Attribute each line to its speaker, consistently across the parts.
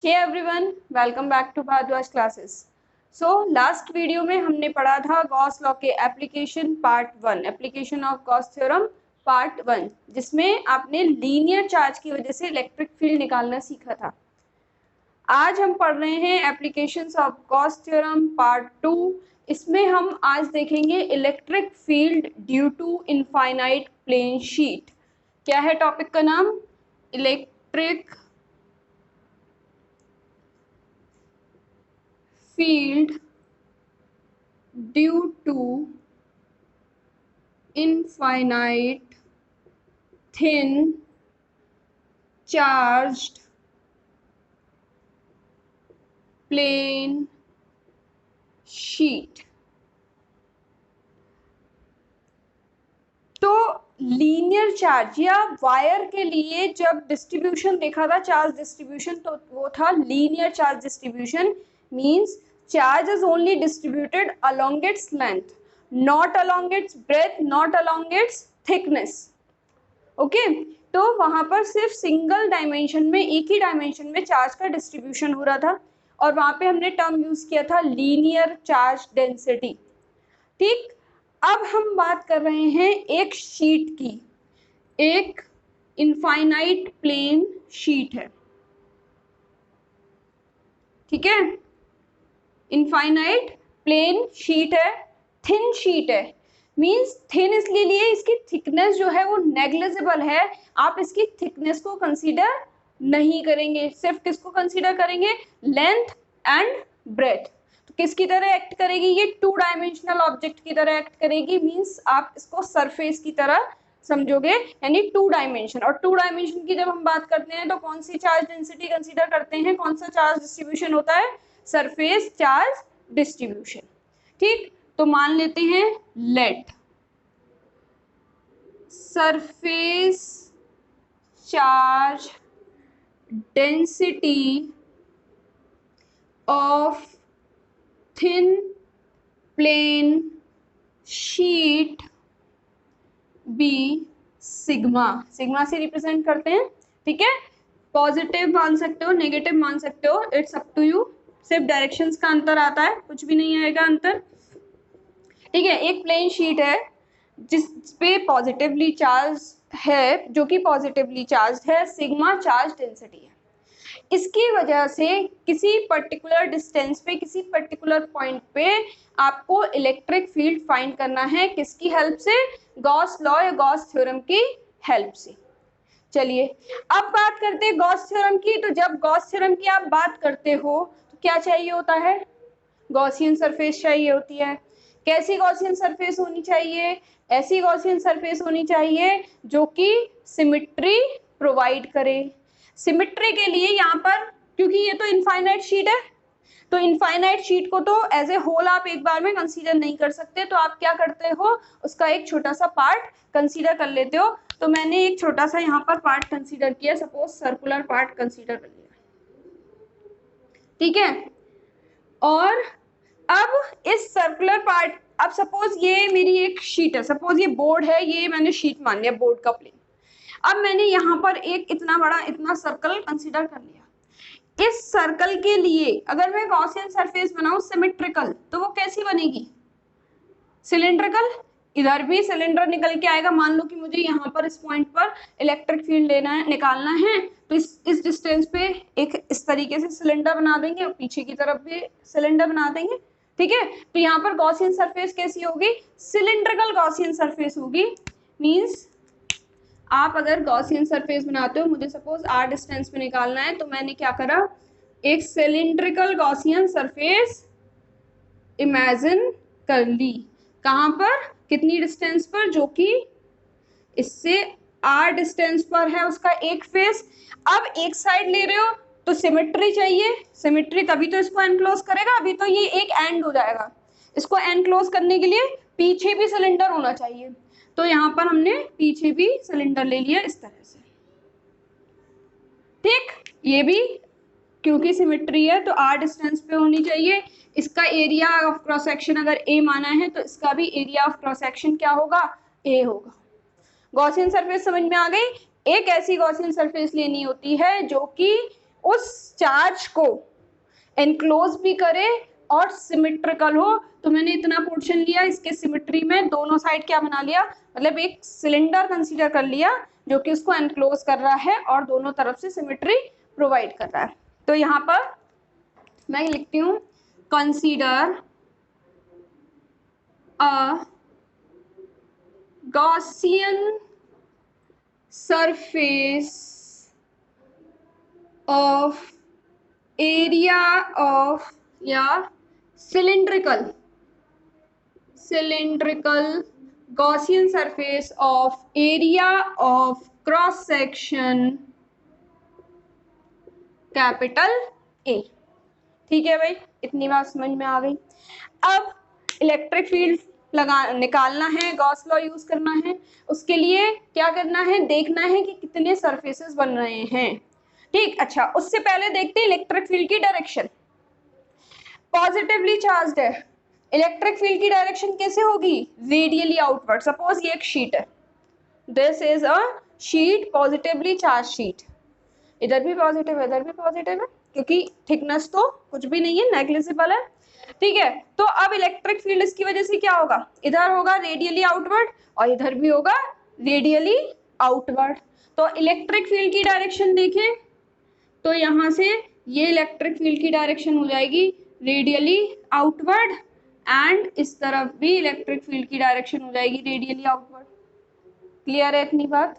Speaker 1: Hey everyone, welcome back to Bharadwaj classes. So last video में हमने पढ़ा था गॉस लॉ के application part 1, application of Gauss theorem part 1, जिसमें आपने लीनियर चार्ज की वजह से इलेक्ट्रिक फील्ड निकालना सीखा था। आज हम पढ़ रहे हैं applications of Gauss theorem part 2। इसमें हम आज देखेंगे electric field due to infinite plane sheet. क्या है टॉपिक का नाम? Electric field due to infinite thin charged plane sheet। तो लीनियर चार्ज या वायर के लिए जब डिस्ट्रीब्यूशन देखा था, चार्ज डिस्ट्रीब्यूशन, तो वो था linear charge distribution. Means charge is only distributed along its length, not along its breadth, not along its thickness। Okay, तो वहां पर सिर्फ सिंगल डायमेंशन में, एक ही डायमेंशन में चार्ज का डिस्ट्रीब्यूशन हो रहा था, और वहां पे हमने टर्म यूज किया था लीनियर चार्ज डेंसिटी। ठीक, अब हम बात कर रहे हैं एक शीट की। एक इनफाइनाइट प्लेन शीट है, ठीक है, इनफाइनाइट प्लेन शीट है, थिन शीट है। मींस थिन इसलिए लिए, इसकी थिकनेस जो है वो नेग्लिजिबल है। आप इसकी थिकनेस को कंसीडर नहीं करेंगे, सिर्फ किसको कंसीडर करेंगे? Length and breadth. तो किसकी तरह एक्ट करेगी ये? टू डायमेंशनल ऑब्जेक्ट की तरह एक्ट करेगी। मींस आप इसको सरफेस की तरह समझोगे, यानी टू डायमेंशन। और टू डायमेंशन की जब हम बात करते हैं तो कौन सी चार्ज डेंसिटी कंसीडर करते हैं? कौन सा चार्ज डिस्ट्रीब्यूशन होता है? Surface charge distribution. ठीक, तो मान लेते हैं let surface charge density of thin plane sheet be sigma. Sigma से रिप्रेजेंट करते हैं, ठीक है। पॉजिटिव मान सकते हो, नेगेटिव मान सकते हो, इट्स अप टू यू। सिर्फ डायरेक्शंस का अंतर आता है, कुछ भी नहीं आएगा अंतर, ठीक है। एक प्लेन शीट है जिस पे पॉजिटिवली चार्ज है, जो कि पॉजिटिवली चार्ज है, सिग्मा चार्ज डेंसिटी है। इसकी वजह से किसी पर्टिकुलर डिस्टेंस पे, किसी पर्टिकुलर पॉइंट पे आपको इलेक्ट्रिक फील्ड फाइंड करना है। किसकी हेल्प से? गॉस लॉ या गॉस थ्योरम की हेल्प से। चलिए अब बात करते हैं गॉस थ्योरम की। तो जब गॉस थ्योरम की आप बात करते हो तो क्या चाहिए होता है? गॉसियन सरफेस चाहिए होती है। कैसी गॉसियन सरफेस होनी चाहिए? ऐसी गॉसियन सरफेस होनी चाहिए जो कि सिमिट्री प्रोवाइड करे। सिमिट्री के लिए यहाँ पर, क्योंकि ये तो इनफाइनाइट शीट है, तो इनफाइनाइट शीट को तो एज ए होल आप एक बार में कंसीडर नहीं कर सकते, तो आप क्या करते हो? उसका एक छोटा सा पार्ट कंसीडर कर लेते हो। तो मैंने एक छोटा सा यहाँ पर पार्ट कंसीडर किया, सपोज सर्कुलर पार्ट कंसीडर कर लिया, ठीक है। और अब इस सर्कुलर पार्ट, अब सपोज ये मेरी एक शीट है, सपोज ये बोर्ड है, ये मैंने शीट मान लिया, बोर्ड का प्लेन। अब मैंने यहाँ पर एक इतना बड़ा, इतना सर्कल कंसीडर कर लिया। इस सर्कल के लिए अगर मैं गॉसियन सरफेस बनाऊं सिमेट्रिकल, तो वो कैसी बनेगी? सिलिंड्रिकल। इधर भी सिलेंडर निकल के आएगा। मान लो कि मुझे यहाँ पर इस पॉइंट पर इलेक्ट्रिक फील्ड लेना है, निकालना है, तो इस डिस्टेंस पे एक इस तरीके से सिलेंडर बना देंगे, और पीछे की तरफ भी सिलेंडर बना देंगे, ठीक है। तो यहाँ पर गॉसियन सरफेस कैसी होगी? सिलिंड्रिकल गॉसियन सरफेस होगी। मींस आप अगर गॉसियन सरफेस बनाते हो, मुझे सपोज r डिस्टेंस पे निकालना है, तो मैंने क्या करा? एक सिलिंड्रिकल गॉसियन सरफेस इमेजिन कर ली। कहां पर? कितनी डिस्टेंस पर? जो कि इससे r डिस्टेंस पर है, उसका एक फेस। अब एक साइड ले रहे हो तो सिमेट्री चाहिए, सिमेट्री तभी तो इसको एनक्लोज करेगा। अभी तो ये एक एंड हो जाएगा, इसको एनक्लोज करने के लिए पीछे भी सिलेंडर होना चाहिए। तो यहाँ पर हमने पीछे भी सिलेंडर ले लिया इस तरह से, ठीक। ये भी क्योंकि सिमेट्री है तो r डिस्टेंस पे होनी चाहिए। इसका एरिया ऑफ क्रॉस सेक्शन अगर a माना है तो इसका भी एरिया ऑफ क्रॉस सेक्शन क्या होगा? a होगा। गॉसियन सरफेस समझ में आ गई? एक ऐसी गॉसियन सरफेस लेनी होती है जो कि उस चार्ज को एनक्लोज भी करे और सिमेट्रिकल हो। तो मैंने इतना पोर्शन लिया, इसके सिमेट्री में दोनों साइड क्या बना लिया, मतलब एक सिलेंडर कंसीडर कर लिया जो कि उसको एनक्लोज कर रहा है और दोनों तरफ से सिमेट्री प्रोवाइड कर रहा है। तो यहाँ पर मैं लिखती हूँ consider a Gaussian surface of area of या cylindrical Gaussian surface of area of cross section capital A। ठीक है भाई, इतनी बात समझ में आ गई। अब इलेक्ट्रिक फील्ड निकालना है, गॉस लॉ यूज करना है। उसके लिए क्या करना है, देखना है कि कितने सरफेसेस बन रहे हैं। ठीक, अच्छा उससे पहले देखते हैं इलेक्ट्रिक फील्ड की डायरेक्शन। पॉजिटिवली चार्ज्ड है, इलेक्ट्रिक फील्ड की डायरेक्शन कैसे होगी, रेडियली आउटवर्ड। सपोज ये एक शीट है, this is a sheet, positively charge sheet, इधर भी पॉजिटिव है इधर भी पॉजिटिव है, क्योंकि थिकनेस तो कुछ भी नहीं है, नेग्लिजिबल है। ठीक है, तो अब इलेक्ट्रिक फील्ड इसकी वजह से क्या होगा, इधर होगा रेडियली आउटवर्ड और इधर भी होगा रेडियली आउटवर्ड। तो इलेक्ट्रिक फील्ड की डायरेक्शन देखें तो यहाँ से ये इलेक्ट्रिक फील्ड की डायरेक्शन हो जाएगी रेडियली आउटवर्ड एंड इस तरफ भी इलेक्ट्रिक फील्ड की डायरेक्शन हो जाएगी रेडियली आउटवर्ड। क्लियर है इतनी बात?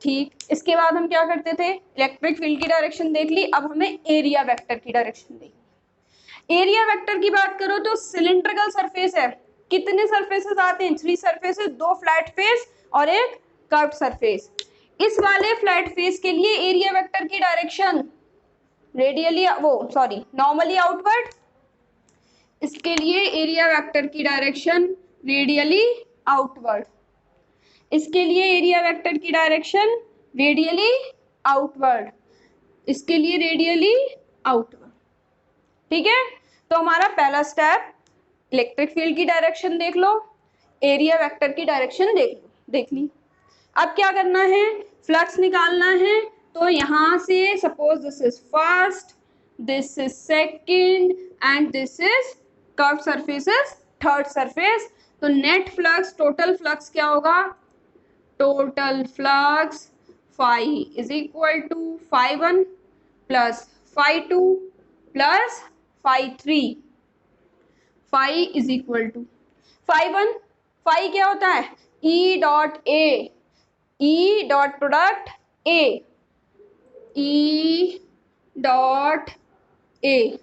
Speaker 1: ठीक, इसके बाद हम क्या करते थे, इलेक्ट्रिक फील्ड की डायरेक्शन देख ली, अब हमें एरिया वेक्टर की डायरेक्शन देखनी। एरिया वेक्टर की बात करो तो सिलिंड्रिकल सरफेस है, कितने सरफेसेस आते हैं, 3 सरफेसेस, 2 फ्लैट फेस और एक कर्व्ड सरफेस। इस वाले फ्लैट फेस के लिए एरिया वेक्टर की डायरेक्शन रेडियली नॉर्मली आउटवर्ड, इसके लिए एरिया वेक्टर की डायरेक्शन रेडियली आउटवर्ड, इसके लिए एरिया वेक्टर की डायरेक्शन रेडियली आउटवर्ड, इसके लिए रेडियली आउटवर्ड। ठीक है, तो हमारा पहला स्टेप इलेक्ट्रिक फील्ड की डायरेक्शन देख लो, एरिया वेक्टर की डायरेक्शन देख ली। अब क्या करना है, फ्लक्स निकालना है। तो यहाँ से suppose this is first, this is second and this is curve surface is third surface. तो नेट फ्लक्स, टोटल फ्लक्स क्या होगा, total flux phi is equal to phi 1 plus phi 2 plus phi 3, phi is equal to phi 1, phi क्या होता है, E dot A, E dot product A, E dot A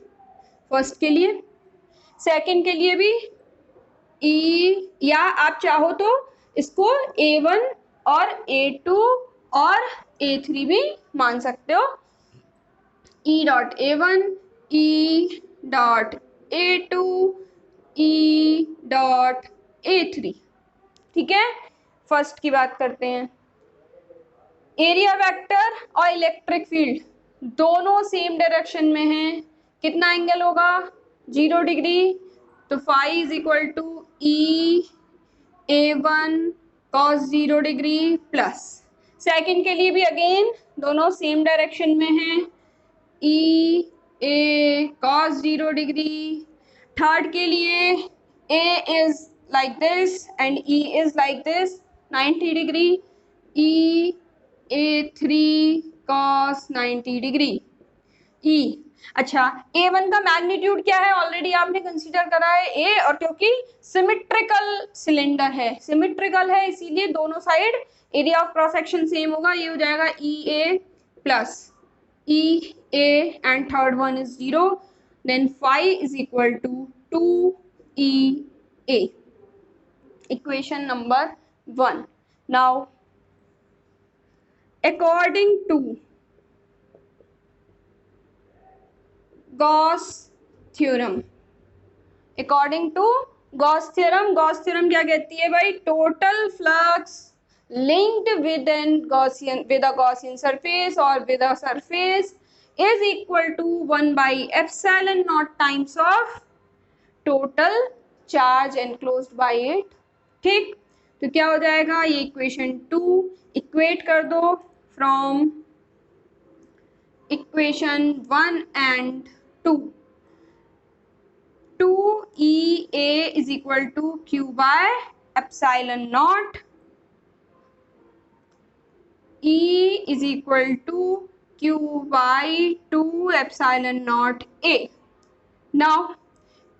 Speaker 1: first के लिए, second के लिए भी ई, या आप चाहो तो इसको A1 और A2 और A3 भी मान सकते हो, E dot A1, E dot A2, E dot A3। ठीक है, फर्स्ट की बात करते हैं। एरिया वेक्टर और इलेक्ट्रिक फील्ड दोनों सेम डायरेक्शन में हैं, कितना एंगल होगा, 0 डिग्री। तो phi is equal to E A1 cos 0 degree plus, second के लिए भी अगेन दोनों सेम डायरेक्शन में हैं, E A cos 0 degree. Third के लिए A is like this and E is like this 90 degree, E A3 cos 90 degree, E। अच्छा, A1 का मैग्नीट्यूड क्या है, ऑलरेडी आपने कंसीडर करा है A, और क्योंकि सिमेट्रिकल सिलेंडर है, सिमेट्रिकल है इसीलिए दोनों side area of cross section same होगा, ये हो जाएगा EA plus EA and third one is 0, then phi is equal to 2EA, equation number 1। Now according to Gauss theorem, according to Gauss theorem, Gauss theorem क्या कहती है भाई, total flux linked with an Gaussian, with a Gaussian surface और with a surface is equal to 1 by epsilon naught times of total charge enclosed bye it. ठीक, तो क्या हो जाएगा, ये इक्वेशन 2 इक्वेट कर दो from equation 1 and 2, 2EA is equal to Q by epsilon naught, E is equal to Q by 2 epsilon naught A. Now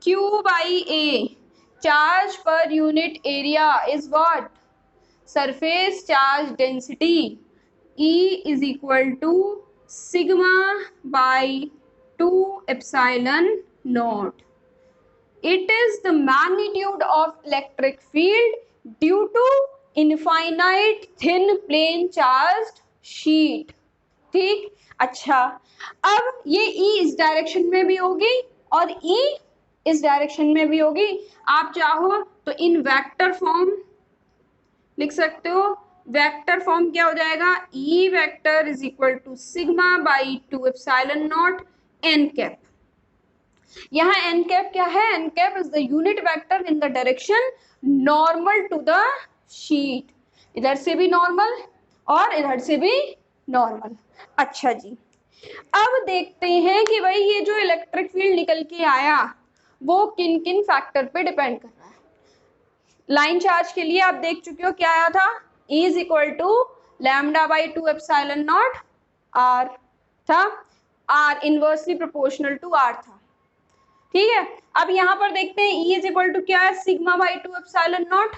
Speaker 1: Q by A, charge per unit area, is what? Surface charge density. E is equal to sigma by 2 epsilon naught. It is the magnitude of electric field due to infinite thin plane charged sheet. ठीक, अच्छा, अब ये E इस direction में भी होगी और E इस डायरेक्शन में भी होगी। आप चाहो तो इन वेक्टर फॉर्म लिख सकते हो। वेक्टर फॉर्म क्या हो जाएगा? E vector is equal to sigma by 2 epsilon naught n cap. यहाँ n कैप क्या है? n cap is the unit vector in the direction normal to the sheet. इधर से भी नॉर्मल और इधर से भी नॉर्मल। अच्छा जी, अब देखते हैं कि भाई ये जो इलेक्ट्रिक फील्ड निकल के आया वो किन किन फैक्टर पे डिपेंड कर रहा है। लाइन चार्ज के लिए आप देख चुके हो क्या आया था? E is equal to lambda by 2 epsilon naught r था, r inversely proportional to r था। ठीक है, अब यहाँ पर देखते हैं E इज इक्वल टू क्या है? Sigma by 2 epsilon naught.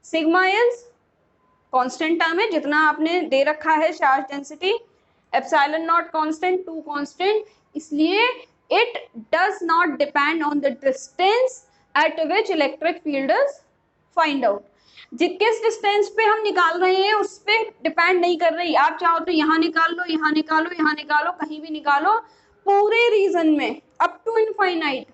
Speaker 1: Sigma is constant term है, जितना आपने दे रखा है charge density. Epsilon naught constant, 2 constant, इसलिए it does not depend on the distance at which electric field is find out. किस डिस्टेंस पे हम निकाल रहे हैं उस पे डिपेंड नहीं कर रही। आप चाहो तो यहाँ निकाल लो, यहाँ निकालो, यहाँ निकालो, कहीं भी निकालो, पूरे रीजन में अप टू इनफाइनाइट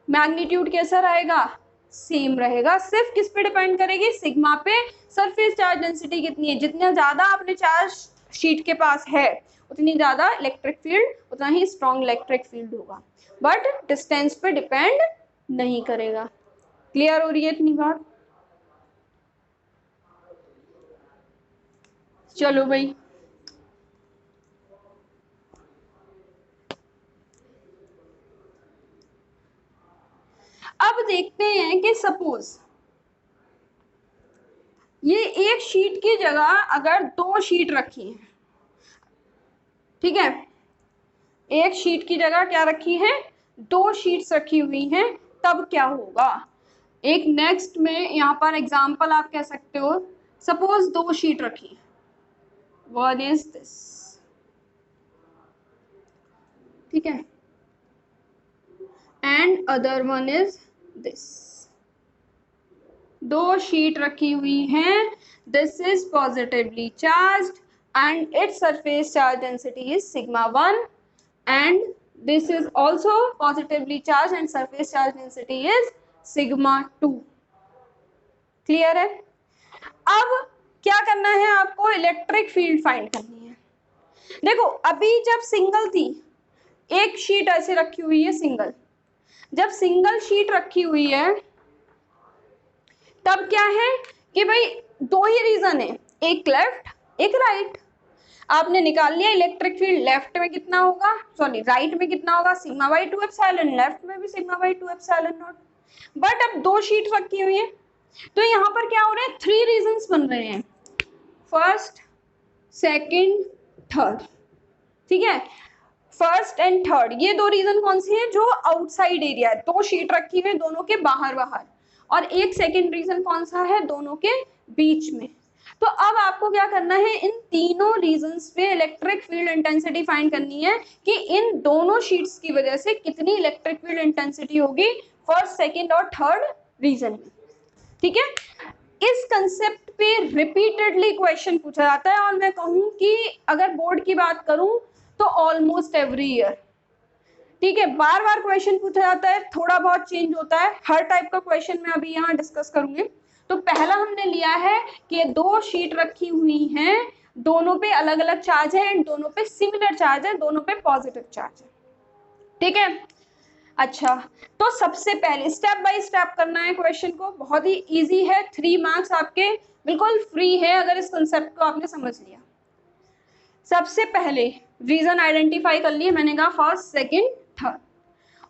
Speaker 1: मैग्नीट्यूड कैसा रहेगा? सेम रहेगा। सिर्फ किस पे डिपेंड करेगी? सिग्मा पे। सरफेस चार्ज डेंसिटी कितनी है? जितना ज्यादा अपने चार्ज शीट के पास है उतनी ज्यादा इलेक्ट्रिक फील्ड, उतना ही स्ट्रॉन्ग इलेक्ट्रिक फील्ड होगा, बट डिस्टेंस पे डिपेंड नहीं करेगा। क्लियर हो रही है इतनी बात? चलो भाई, अब देखते हैं कि सपोज ये एक शीट की जगह अगर 2 शीट रखी हैं, ठीक है, एक शीट की जगह क्या रखी है? 2 शीट्स रखी हुई हैं, तब क्या होगा? एक नेक्स्ट में यहाँ पर एग्जांपल आप कह सकते हो, सपोज 2 शीट रखी है, वन इज दिस, ठीक है, and other one is this. 2 sheet रखी हुई हैं, this is positively charged and its surface charge density is sigma 1 and this is also positively charged and surface charge density is sigma 2। Clear है? अब क्या करना है आपको? इलेक्ट्रिक फील्ड फाइंड करनी है। देखो अभी जब सिंगल थी, एक शीट ऐसे रखी हुई है सिंगल, जब सिंगल शीट रखी हुई है तब क्या है कि भाई 2 ही रीजन है, एक लेफ्ट एक राइट। आपने निकाल लिया इलेक्ट्रिक फील्ड, लेफ्ट में कितना होगा, सॉरी राइट में कितना होगा? सिग्मा बाई 2 एप्सिलॉन, लेफ्ट में भी sigma by 2 epsilon not. But अब 2 शीट रखी हुई है तो यहाँ पर क्या हो रहे हैं? 3 रीजंस बन रहे हैं, फर्स्ट सेकंड थर्ड। ठीक है, फर्स्ट एंड थर्ड, ये 2 रीजन कौन से हैं? जो आउटसाइड एरिया है, 2 शीट रखी हुई है दोनों के बाहर बाहर, और एक सेकंड रीजन कौन सा है? दोनों के बीच में। तो अब आपको क्या करना है? इन तीनों रीजंस पे इलेक्ट्रिक फील्ड इंटेंसिटी फाइंड करनी है कि इन दोनों शीट्स की वजह से कितनी इलेक्ट्रिक फील्ड इंटेंसिटी होगी फर्स्ट सेकंड और थर्ड रीजन में। ठीक है, इस कंसेप्ट पे रिपीटेडली क्वेश्चन पूछा जाता है, और मैं कहूँ कि अगर बोर्ड की बात करूँ तो ऑलमोस्ट एवरी ईयर। ठीक है, बार बार क्वेश्चन पूछा जाता है, थोड़ा बहुत चेंज होता है, हर टाइप का क्वेश्चन मैं अभी यहाँ डिस्कस करूंगी। तो पहला हमने लिया है कि 2 शीट रखी हुई हैं, दोनों पे अलग अलग चार्ज है एंड दोनों पे सिमिलर चार्ज है, दोनों पे पॉजिटिव चार्ज है। ठीक है, अच्छा, तो सबसे पहले स्टेप बाय स्टेप करना है क्वेश्चन को, बहुत ही इजी है, 3 मार्क्स आपके बिल्कुल फ्री है अगर इस कंसेप्ट को आपने समझ लिया। सबसे पहले रीजन आइडेंटिफाई कर लिए मैंने, कहा फर्स्ट सेकंड थर्ड।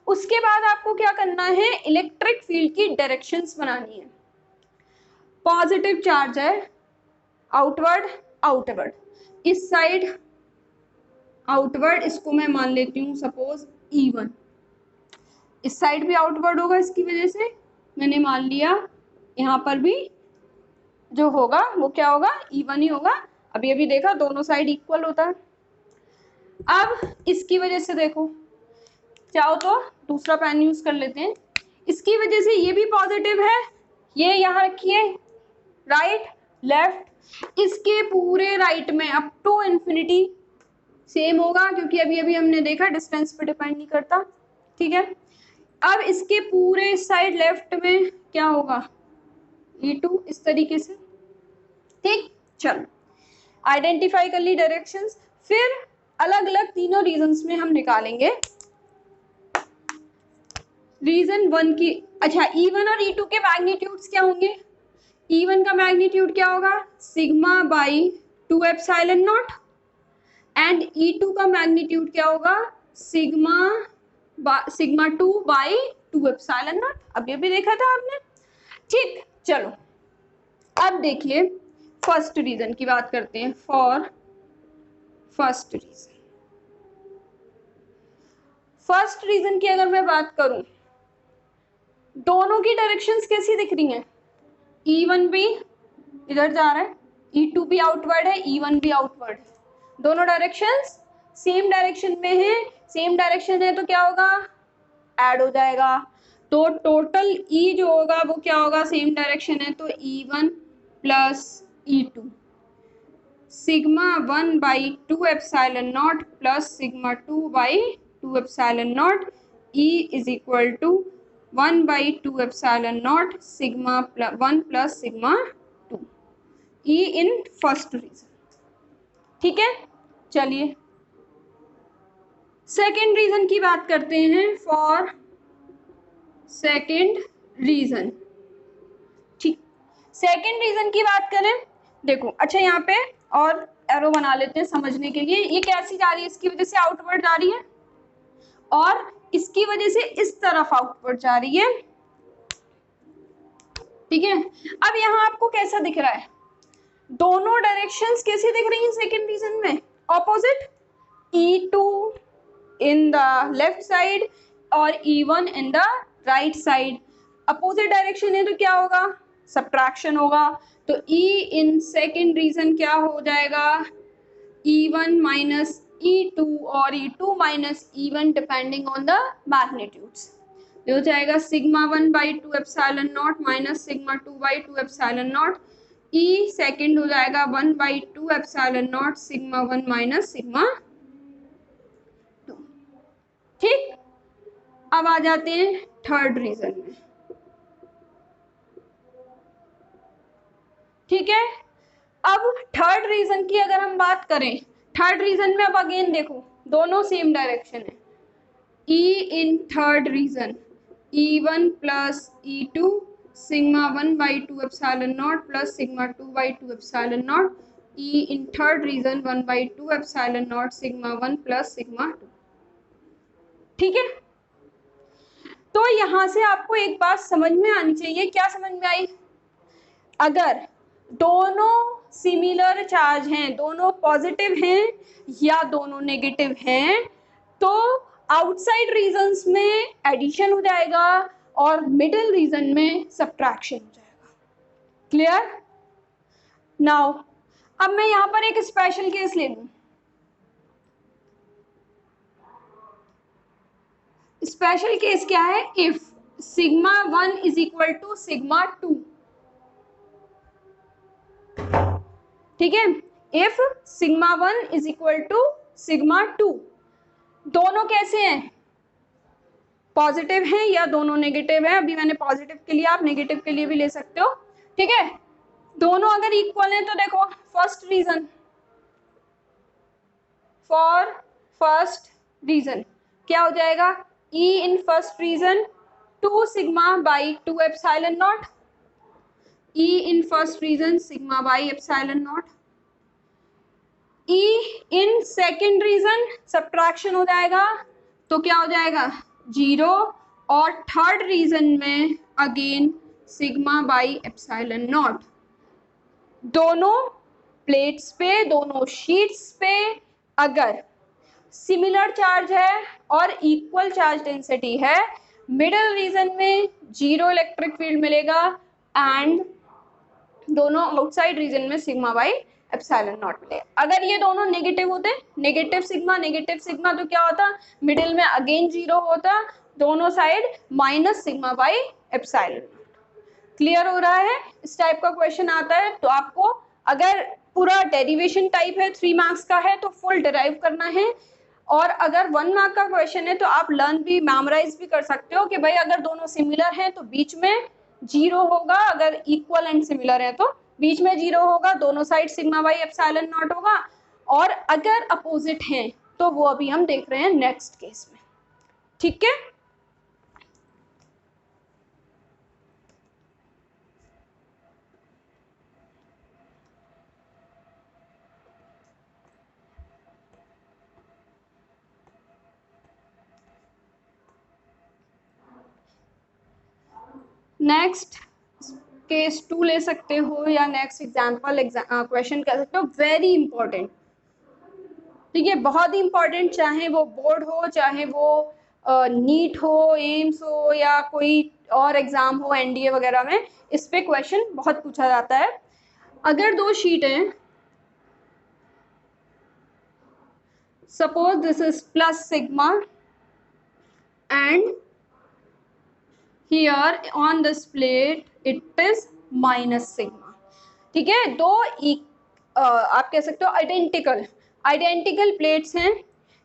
Speaker 1: उसके बाद आपको क्या करना है, इलेक्ट्रिक फील्ड की डायरेक्शंस बनानी है। पॉजिटिव चार्ज है, आउटवर्ड आउटवर्ड, इस साइड आउटवर्ड, इसको मैं मान लेती हूँ सपोज E1, इस साइड भी आउटवर्ड होगा, इसकी वजह से मैंने मान लिया यहाँ पर भी जो होगा वो क्या होगा, E1 ही होगा। अभी अभी देखा दोनों साइड इक्वल होता है। अब इसकी वजह से देखो, चाहो तो दूसरा पेन यूज कर लेते हैं, इसकी वजह से ये भी पॉजिटिव है, ये यहाँ रखिए राइट लेफ्ट, इसके पूरे राइट में अप टू इन्फिनिटी सेम होगा, क्योंकि अभी अभी हमने देखा डिस्टेंस पे डिपेंड नहीं करता, ठीक है। अब इसके पूरे साइड लेफ्ट में क्या होगा, E2, इस तरीके से, ठीक। चलो आइडेंटिफाई कर ली डायरेक्शंस, फिर अलग अलग तीनों रीजन्स में हम निकालेंगे रीजन 1 की। अच्छा, E1 और E2 के मैग्नीट्यूड्स क्या होंगे, E1 का मैग्नीट्यूड क्या होगा, sigma by 2 epsilon not, and E2 का मैग्नीट्यूड क्या होगा, सिग्मा 2 बाई 2 एप्सिलॉन नॉट। अभी अभी देखा था आपने, ठीक। चलो अब देखिए फर्स्ट रीजन की बात करते हैं। For first region, first region की अगर मैं बात करूं, दोनों की डायरेक्शंस कैसी दिख रही हैं, E1 भी इधर जा रहा है, E2 भी आउटवर्ड है, E1 भी आउटवर्ड है, दोनों डायरेक्शंस सेम डायरेक्शन में है। सेम डायरेक्शन है तो क्या होगा, ऐड हो जाएगा, तो टोटल E जो होगा वो क्या होगा, सेम डायरेक्शन है तो E1 plus E2, sigma 1 by 2 epsilon naught plus sigma 2 by 2 epsilon naught, E is equal to 1 by 2 epsilon naught sigma 1 plus sigma 2, E in first region, ठीक है। चलिए सेकेंड रीजन की बात करते हैं। फॉर सेकेंड रीजन, ठीक, second region की बात करें, देखो अच्छा यहाँ पे और एरो बना लेते हैं समझने के लिए। ये कैसी जा रही है, इसकी वजह से आउटवर्ड जा रही है और इसकी वजह से इस तरफ आउटवर्ड जा रही है, ठीक है। अब यहाँ आपको कैसा दिख रहा है, दोनों डायरेक्शंस कैसी दिख रही हैं सेकेंड रीजन में, opposite, E2 in the left side और E1 in the right side. Opposite direction है तो क्या होगा, सब्ट्रैक्शन होगा, तो E इन सेकेंड रीजन क्या हो जाएगा, E1 माइनस E2 और E2 minus E1 depending on the magnitudes, हो जाएगा sigma 1 by 2 epsilon naught minus sigma 2 by 2 epsilon naught, E second हो जाएगा 1 by 2 epsilon naught sigma 1 minus sigma 2, ठीक। अब आ जाते हैं थर्ड रीजन में, ठीक है। अब थर्ड रीजन की अगर हम बात करें, थर्ड रीजन में अब अगेन देखो दोनों सेम डायरेक्शन है, E in third region E1 plus E2 sigma 1 by 2 epsilon naught plus sigma 2 by 2 epsilon naught, E in third region 1 by 2 epsilon naught sigma 1 plus sigma 2, ठीक है। तो यहां से आपको एक बात समझ में आनी चाहिए, क्या समझ में आई, अगर दोनों सिमिलर चार्ज हैं, दोनों पॉजिटिव हैं या दोनों नेगेटिव हैं, तो आउटसाइड रीजन्स में एडिशन हो जाएगा और मिडिल रीजन में सब्ट्रैक्शन हो जाएगा। क्लियर? नाउ अब मैं यहां पर एक स्पेशल केस ले लूं, स्पेशल केस क्या है, if sigma 1 is equal to sigma 2, ठीक है, if sigma 1 is equal to sigma 2, दोनों कैसे हैं, पॉजिटिव हैं या दोनों नेगेटिव है, अभी मैंने पॉजिटिव के लिए, आप नेगेटिव के लिए भी ले सकते हो, ठीक है। दोनों अगर इक्वल हैं तो देखो first region, for first region क्या हो जाएगा, E in first region 2 sigma by 2 epsilon naught, E in first region sigma by epsilon naught, E in second region subtraction हो जाएगा तो क्या हो जाएगा 0, और थर्ड रीजन में again sigma by epsilon naught. दोनों प्लेट्स पे, दोनों शीट्स पे अगर सिमिलर चार्ज है और इक्वल चार्ज डेंसिटी है, मिडिल रीजन में 0 इलेक्ट्रिक फील्ड मिलेगा एंड दोनों आउटसाइड रीजन में सिग्मा बाई एप्सिलॉन नॉट मिलेगा। अगर ये दोनों नेगेटिव होते, नेगेटिव सिग्मा तो क्या होता, मिडिल में अगेन 0 होता, दोनों side minus sigma by epsilon not. Clear हो रहा है? इस टाइप का क्वेश्चन आता है तो आपको, अगर पूरा डेरिवेशन टाइप है 3 मार्क्स का है तो फुल डिराइव करना है, और अगर 1 मार्क का क्वेश्चन है तो आप लर्न भी, मेमोराइज भी कर सकते हो कि भाई अगर दोनों सिमिलर हैं तो बीच में 0 होगा, अगर इक्वल एंड सिमिलर है तो बीच में 0 होगा, दोनों side sigma by epsilon not होगा, और अगर अपोजिट हैं तो वो अभी हम देख रहे हैं नेक्स्ट केस में। ठीक है, नेक्स्ट केस 2 ले सकते हो या नेक्स्ट एग्जाम्पल क्वेश्चन कर सकते हो, वेरी इंपॉर्टेंट। ठीक है, बहुत ही इंपॉर्टेंट, चाहे वो बोर्ड हो, चाहे वो नीट हो, एम्स हो, या कोई और एग्जाम हो एनडीए वगैरह में, इस पे क्वेश्चन बहुत पूछा जाता है। अगर 2 शीट हैं, suppose this is plus sigma and here on this plate it is minus sigma. ठीक है, दो आप कह सकते हो आइडेंटिकल प्लेट्स हैं,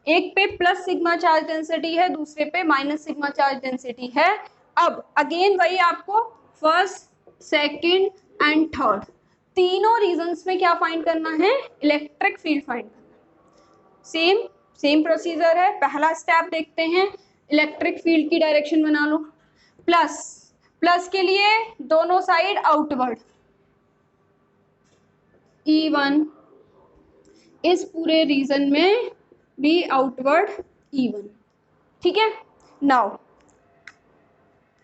Speaker 1: एक पे प्लस सिग्मा चार्ज डेंसिटी है, दूसरे पे माइनस सिग्मा चार्ज डेंसिटी है। अब अगेन वही आपको फर्स्ट, सेकंड एंड थर्ड तीनों रीजन्स में क्या फाइंड करना है, इलेक्ट्रिक फील्ड फाइंड करना। सेम प्रोसीजर है। पहला स्टेप देखते हैं, इलेक्ट्रिक फील्ड की डायरेक्शन बना लो। प्लस के लिए दोनों साइड आउटवर्ड, E1 इस पूरे रीजन में भी आउटवर्ड E1। ठीक है, नाउ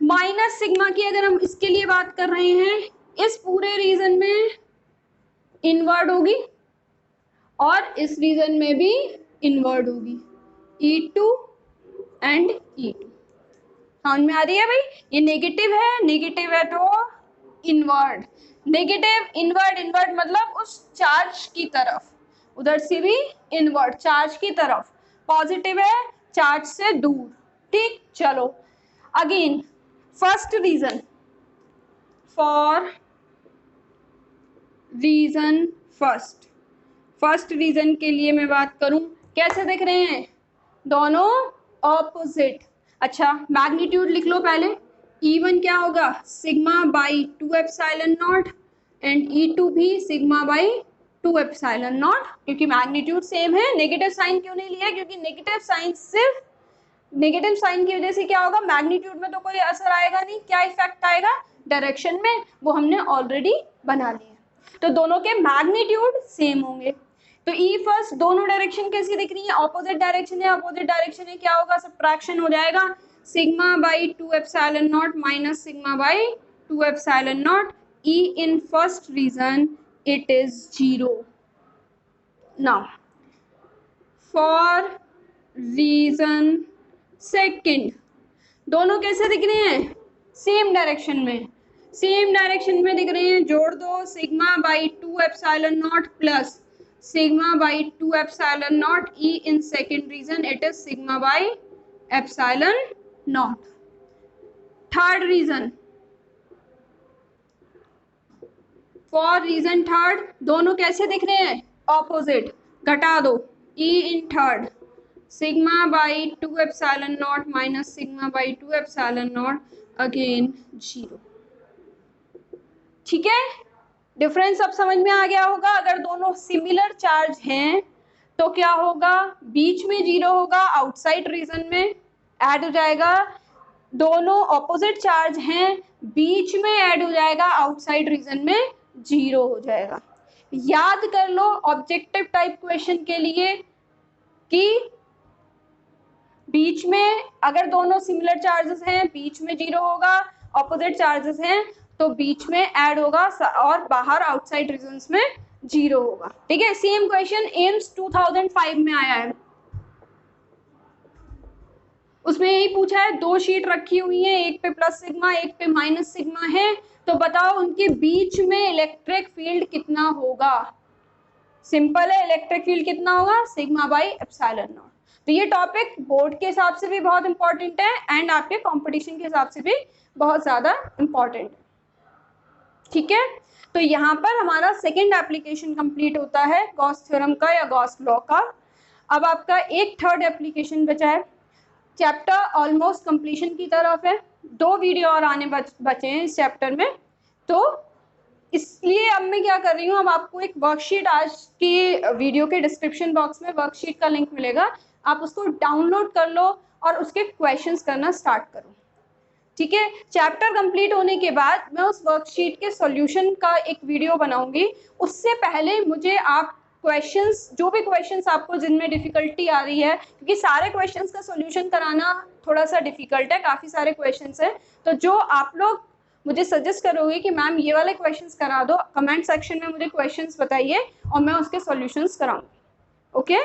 Speaker 1: माइनस सिग्मा की अगर हम इसके लिए बात कर रहे हैं, इस पूरे रीजन में इनवर्ड होगी और इस रीजन में भी इनवर्ड होगी, E2 एंड E2। समझ में आ रही है भाई? ये नेगेटिव है तो इनवर्ड, नेगेटिव इनवर्ड मतलब उस चार्ज की तरफ, उधर से भी इनवर्ड चार्ज की तरफ, पॉजिटिव है चार्ज से दूर। ठीक, चलो again first region, for region first region के लिए मैं बात करूं, कैसे दिख रहे हैं, दोनों ऑपोजिट। अच्छा, मैग्नीट्यूड लिख लो पहले। E1 क्या होगा, sigma by 2 epsilon not and E2 भी सिग्मा बाई 2 एप्सिलॉन नॉट, क्योंकि मैग्नीट्यूड सेम है। नेगेटिव साइन क्यों नहीं लिया, क्योंकि नेगेटिव साइन सिर्फ नेगेटिव साइन की वजह से क्या होगा, मैग्नीट्यूड में तो कोई असर आएगा नहीं, क्या इफेक्ट आएगा डायरेक्शन में, वो हमने ऑलरेडी बना लिया, तो दोनों के मैग्नीट्यूड सेम होंगे। तो ई फर्स्ट, दोनों डायरेक्शन कैसी दिख रही है, ऑपोजिट डायरेक्शन है, क्या होगा, सब्ट्रैक्शन हो जाएगा, sigma by 2 epsilon naught minus sigma by 2 epsilon naught. E in first region it is 0। Now for region second, दोनों कैसे दिख रहे हैं, सेम डायरेक्शन में दिख रहे हैं, जोड़ दो, sigma by 2 epsilon naught plus sigma by 2 epsilon naught. E in second region it is sigma by epsilon naught. Third region, for region third, दोनों कैसे दिख रहे हैं, ऑपोजिट, घटा दो, E in third sigma by 2 epsilon naught minus sigma by 2 epsilon naught, again 0। ठीक है, difference अब समझ में आ गया होगा। अगर दोनों सिमिलर चार्ज हैं तो क्या होगा, बीच में 0 होगा, आउटसाइड रीजन में ऐड हो जाएगा। दोनों ऑपोजिट चार्ज हैं, बीच में ऐड हो जाएगा, आउटसाइड रीजन में 0 हो जाएगा। याद कर लो ऑब्जेक्टिव टाइप क्वेश्चन के लिए कि बीच में अगर दोनों सिमिलर चार्जेस हैं बीच में 0 होगा, ऑपोजिट चार्जेस हैं तो बीच में ऐड होगा और बाहर आउटसाइड रीजन्स में 0 होगा। ठीक है, सेम क्वेश्चन एम्स 2005 में आया है, उसमें यही पूछा है, दो शीट रखी हुई है, एक पे प्लस सिग्मा एक पे माइनस सिग्मा है, तो बताओ उनके बीच में इलेक्ट्रिक फील्ड कितना होगा। सिंपल है, इलेक्ट्रिक फील्ड कितना होगा, सिग्मा बाई एप्सिलॉन नॉट। तो ये टॉपिक बोर्ड के हिसाब से भी बहुत इंपॉर्टेंट है एंड आपके कंपटीशन के हिसाब से भी बहुत ज्यादा इंपॉर्टेंट है। ठीक है, तो यहाँ पर हमारा सेकेंड एप्लीकेशन कंप्लीट होता है गॉस थ्योरम का या गॉस लॉ का। अब आपका एक थर्ड एप्लीकेशन बचा है, चैप्टर ऑलमोस्ट कंप्लीशन की तरफ है, 2 वीडियो और आने बचे हैं इस चैप्टर में, तो इसलिए अब मैं क्या कर रही हूँ, अब आपको एक वर्कशीट आज की वीडियो के डिस्क्रिप्शन बॉक्स में वर्कशीट का लिंक मिलेगा, आप उसको डाउनलोड कर लो और उसके क्वेश्चंस करना स्टार्ट करो। ठीक है, चैप्टर कंप्लीट होने के बाद मैं उस वर्कशीट के सॉल्यूशन का एक वीडियो बनाऊंगी, उससे पहले मुझे आप क्वेश्चंस, जो भी क्वेश्चंस आपको जिनमें डिफिकल्टी आ रही है, क्योंकि सारे क्वेश्चंस का सॉल्यूशन कराना थोड़ा सा डिफिकल्ट है, काफ़ी सारे क्वेश्चंस हैं, तो जो आप लोग मुझे सजेस्ट करोगे कि मैम ये वाले क्वेश्चंस करा दो, कमेंट सेक्शन में मुझे क्वेश्चंस बताइए और मैं उसके सॉल्यूशंस कराऊंगी। ओके,